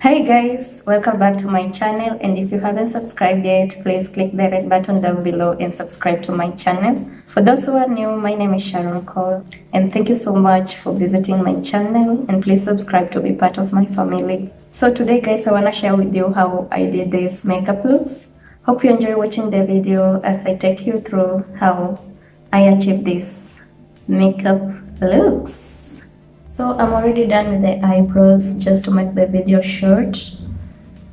Hey guys, welcome back to my channel, and if you haven't subscribed yet, please click the red button down below and subscribe to my channel. For those who are new, my name is Sharon Cole, and thank you so much for visiting my channel, and please subscribe to be part of my family. So today guys, I want to share with you how I did these makeup looks. Hope you enjoy watching the video as I take you through how I achieved these makeup looks. So I'm already done with the eyebrows, just to make the video short.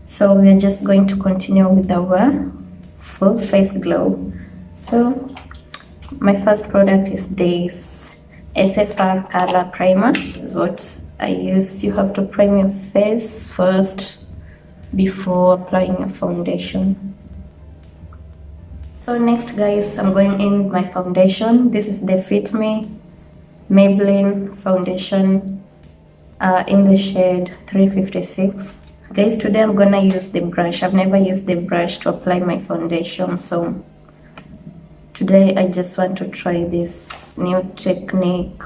So we're just going to continue with our full face glow. So my first product is this SFR color primer. This is what I use. You have to prime your face first before applying your foundation. So next guys, I'm going in with my foundation. This is the Fit Me Maybelline foundation in the shade 356. Guys, today I'm gonna use the brush. I've never used the brush to apply my foundation, so today I just want to try this new technique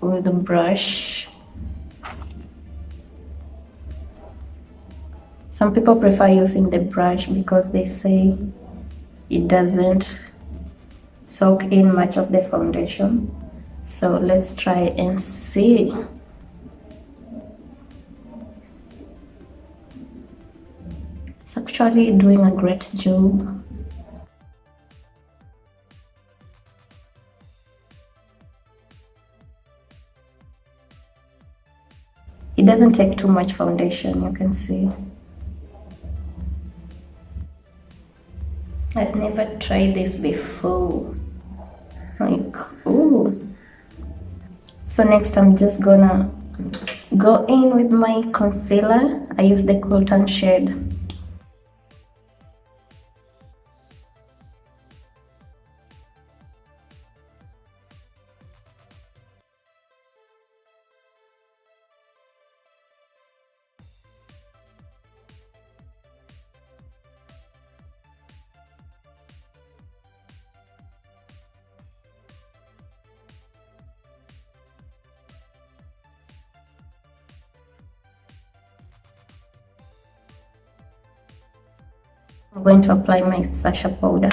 with the brush. Some people prefer using the brush because they say it doesn't soak in much of the foundation. So let's try and see. It's actually doing a great job. It doesn't take too much foundation, you can see. I've never tried this before. Like, ooh. So next I'm just gonna go in with my concealer. I use the Cool Tan shade. I'm going to apply my SACHA powder.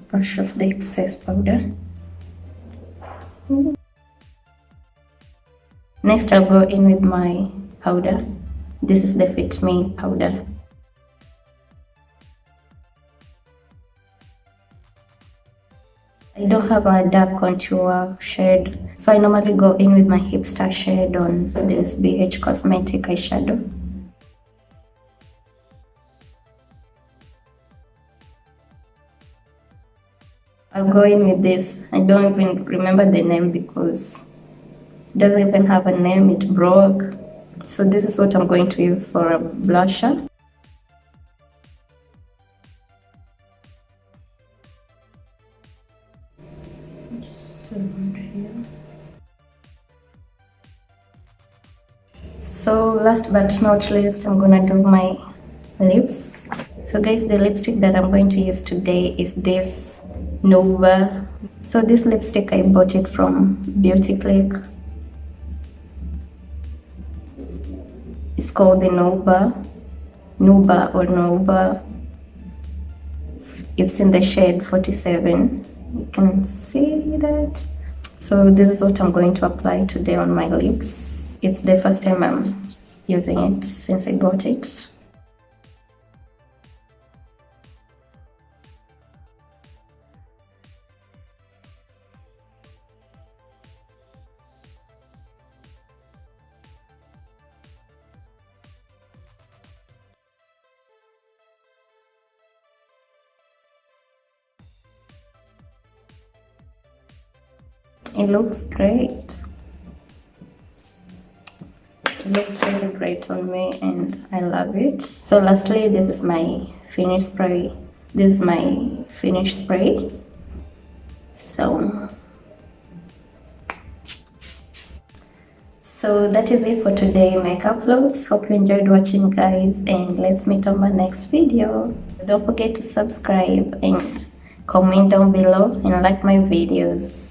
Brush off the excess powder. Next I'll go in with my powder. This is the Fit Me powder. I don't have a dark contour shade, so I normally go in with my hipster shade on this BH Cosmetic eyeshadow. I'll go in with this. I don't even remember the name because it doesn't even have a name, it broke. So this is what I'm going to use for a blusher. So last but not least, I'm gonna do my lips. So guys, the lipstick that I'm going to use today is this NOUBA. So this lipstick, I bought it from Beauty Click. It's called the NOUBA or NOUBA. It's in the shade 47. You can see that. So this is what I'm going to apply today on my lips. It's the first time I'm using it since I bought it. It looks great. It looks really great on me and I love it. So lastly, this is my finish spray. This is my finish spray. So that is it for today makeup vlogs. Hope you enjoyed watching, guys, and let's meet on my next video. Don't forget to subscribe and comment down below and like my videos.